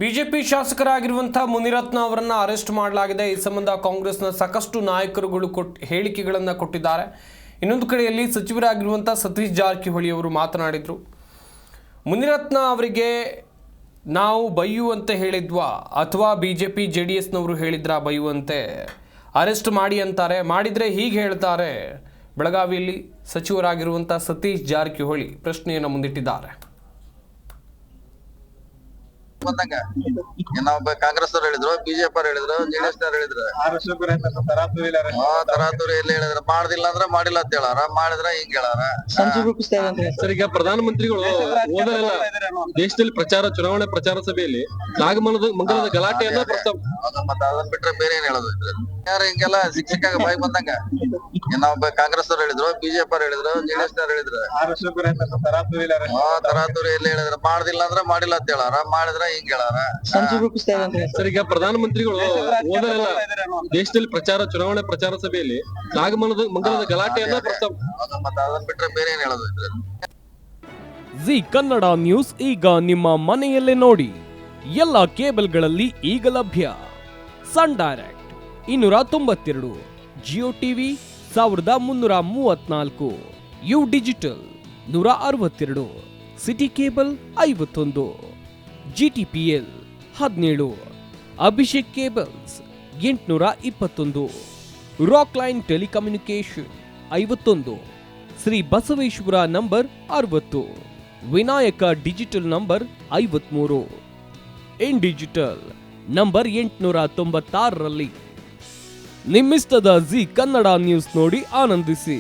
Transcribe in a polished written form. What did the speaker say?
BJP ಶಾಸಕರಾಗಿರುವಂತಹ Munirathna ಅವರನ್ನು arrest ಮಾಡಲಾಗಿದೆ. ಈ ಸಂಬಂಧ ಕಾಂಗ್ರೆಸ್ನ ಸಾಕಷ್ಟು ನಾಯಕರುಗಳು ಹೇಳಿಕೆಗಳನ್ನು ಕೊಟ್ಟಿದ್ದಾರೆ. ಇನ್ನೊಂದು ಕಡೆಯಲ್ಲಿ ಸಚಿವರಾಗಿರುವಂತಹ ಸತೀಶ್ ಜಾರಕಿಹೊಳಿ ಅವರು ಮಾತನಾಡಿದರು. ಮುನಿರತ್ನ ಅವರಿಗೆ ನಾವು ಬೈಯುವಂತೆ ಹೇಳಿದ್ವಾ ಅಥವಾ ಬಿಜೆಪಿ JDSನವರು ಹೇಳಿದ್ರಾ ಬೈಯುವಂತೆ, ಅರೆಸ್ಟ್ ಮಾಡಿ ಅಂತಾರೆ, ಮಾಡಿದರೆ ಹೀಗೆ ಹೇಳ್ತಾರೆ. ಬೆಳಗಾವಿಯಲ್ಲಿ ಸಚಿವರಾಗಿರುವಂಥ ಸತೀಶ್ ಜಾರಕಿಹೊಳಿ ಪ್ರಶ್ನೆಯನ್ನು ಮುಂದಿಟ್ಟಿದ್ದಾರೆ. ಬಂದಂಗ ನಾವು ಕಾಂಗ್ರೆಸ್ ಅವ್ರು ಹೇಳಿದ್ರು, ಬಿಜೆಪಿ ಅವ್ರು ಹೇಳಿದ್ರು, JDS ಅವ್ರು ಹೇಳಿದ್ರು, ತರಾತುರಿ ಎಲ್ಲಿ ಹೇಳಿದ್ರು. ಮಾಡ್ದಿಲ್ಲ ಅಂದ್ರೆ ಮಾಡಿಲ್ಲ ಅಂತ ಹೇಳಾರ, ಮಾಡಿದ್ರ ಹಿಂಗ್ ಹೇಳಾರ. ಸರ್, ಈಗ ಪ್ರಧಾನಮಂತ್ರಿಗಳು ಹೋದರೆಲ್ಲ ದೇಶದಲ್ಲಿ ಚುನಾವಣೆ ಪ್ರಚಾರ ಸಭೆಯಲ್ಲಿ ನಾಗಮಂಗಲದ ಗಲಾಟೆಯನ್ನ ಪ್ರಸ್ತಾಪ. ಮತ್ತೆ ಅದನ್ನ ಬಿಟ್ರೆ ಬೇರೆ ಏನ್ ಹೇಳೋದು ಇದ್ರೆ ಯಾರು ಹಿಂಗೆಲ್ಲ ಶಿಕ್ಷಕ ಬಾಯಿ ಬಂದಂಗ ನಾವು ಕಾಂಗ್ರೆಸ್ ಅವ್ರು ಹೇಳಿದ್ರು, ಬಿಜೆಪಿ ಅವ್ರು ಹೇಳಿದ್ರು, JDS ಅವ್ರು ಹೇಳಿದ್ರು, ತರಾತುರಿ ಎಲ್ಲಿ ಹೇಳಿದ್ರು. ಮಾಡ್ದಿಲ್ಲ ಅಂದ್ರೆ ಮಾಡಿಲ್ಲ ಅಂತ ಹೇಳಾರ, ಮಾಡಿದ್ರ ಹಿಂಗ್ ಹೇಳಾರ. ಸರ್, ಈಗ ಪ್ರಧಾನಮಂತ್ರಿಗಳು ಹೋದರೆಲ್ಲ ದೇಶದಲ್ಲಿ ಚುನಾವಣೆ ಪ್ರಚಾರ ಸಭೆಯಲ್ಲಿ ನಾಗಮಂಗಲದ ಗಲಾಟೆಯನ್ನ ಪ್ರಸ್ತಾಪ. ಮತ್ತೆ ಅದನ್ನ ಬಿಟ್ರೆ ಬೇರೆ ಏನ್ ಹೇಳೋದು ಇದ್ರೆ ಜಿ ಕನ್ನಡ ನ್ಯೂಸ್ ಈಗ ನಿಮ್ಮ ಮನೆಯಲ್ಲೇ ನೋಡಿ. ಎಲ್ಲ ಕೇಬಲ್ಗಳಲ್ಲಿ ಈಗ ಲಭ್ಯ. Sun Direct 292, Jio TV 1334, U digital 162, city cable 51, GTPL 17, Abhishek cables 821, rock line telecommunication 51, Sri Basaveshwara number 60, Vinayaka digital number 53, in digital number 896ರಲ್ಲಿ. ನಿಮ್ಮಿಸ್ತದ ಜಿ ಕನ್ನಡ ನ್ಯೂಸ್ ನೋಡಿ ಆನಂದಿಸಿ.